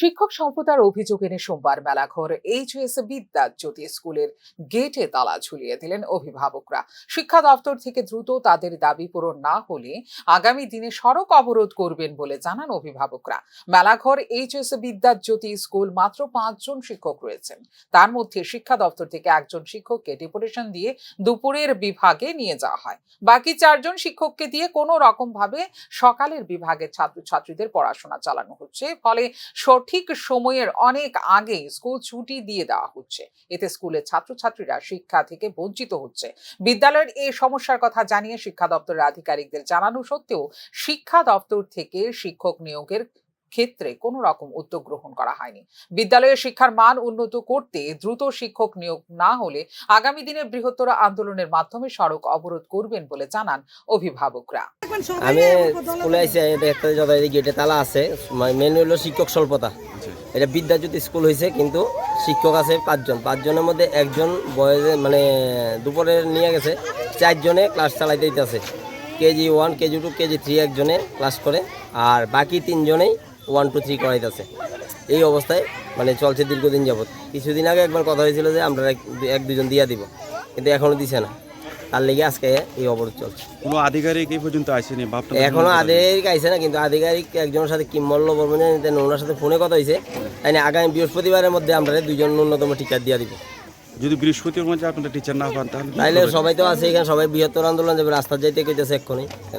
শিক্ষক স্বল্পতার অভিযোগ এনে সোমবার মেলাঘর এইচএস বিদ্যাজ্যোতি স্কুলের গেটে তালা ঝুলিয়ে দিলেন অভিভাবকরা। শিক্ষা দপ্তর থেকে দ্রুত তাদের দাবি পূরণ না হলে আগামী দিনে সড়ক অবরোধ করবেন বলে জানান অভিভাবকরা। মেলাঘর এইচএস বিদ্যাজ্যোতি স্কুল মাত্র 5 জন শিক্ষক রয়েছেন। তার মধ্যে শিক্ষা দপ্তর থেকে একজন শিক্ষককে ডেপুটেশন দিয়ে দুপুরের বিভাগে নিয়ে যাওয়া হয়। বাকি 4 জন শিক্ষককে দিয়ে কোনো রকম ভাবে সকালের বিভাগের ছাত্রছাত্রীদের পড়াশোনা চালানো হচ্ছে। ফলে সঠিক সময়ের অনেক আগেই স্কুল ছুটি দিয়ে দেওয়া হচ্ছে। এতে স্কুলের ছাত্রছাত্রীরা শিক্ষা থেকে বঞ্চিত হচ্ছে। বিদ্যালয়ের এই সমস্যার কথা জানিয়ে শিক্ষা দপ্তরের আধিকারিকদের জানানো সত্ত্বেও শিক্ষা দপ্তর থেকে শিক্ষক নিয়োগের ক্ষেত্রে কোনো রকম উদ্যোগ গ্রহণ করা হয়নি। বিদ্যালয়ের শিক্ষার মান উন্নত করতে দ্রুত শিক্ষক নিয়োগ না হলে আগামী দিনে বৃহত্তর আন্দোলনের মাধ্যমে সড়ক অবরোধ করবেন বলে জানান অভিভাবকরা। আমি স্কুলে আইসি দেখতে যথারীতি গেটে তালা আছে। মেন হলো শিক্ষক স্বল্পতা। এটা বিদ্যাজ্যোতি স্কুল হয়েছে, কিন্তু শিক্ষক আছে 5 জন। 5 জনের মধ্যে একজন বয়সে মানে দুপুরে নিয়ে গেছে, 4 জনে ক্লাস চালাইতে দিতেছে। কেজি 1, কেজি 2, কেজি 3 একজনে ক্লাস করে, আর বাকি 3 জনেই 1, 2, 3 করাইতেছে। এই অবস্থায় মানে চলছে দীর্ঘদিন যাবৎ। কিছুদিন আগে একবার কথা হয়েছিল যে আমরা 1-2 জন দিয়া দিব, কিন্তু এখনও দিছে না। তার লেগে আজকে এই অবরোধ চলছে। কোনো আধিকারিক এই পর্যন্ত আসেনি? এখনো আধিকারিক আইছে না, কিন্তু আধিকারিক একজনের সাথে কি মল্ল বলবেন, ওনার সাথে ফোনে কথা হয়েছে। তাই না, আগামী বৃহস্পতিবারের মধ্যে আমরা 2 জন ন্যূনতম টিচার দিয়ে দিব। যদি বৃহস্পতিবার মধ্যে আপনারা টিচার না পান তাহলে সবাই তো আছে এখানে, সবাই বৃহত্তর আন্দোলন যাবে, রাস্তা যাইতে কইতেছে এক্ষুনি।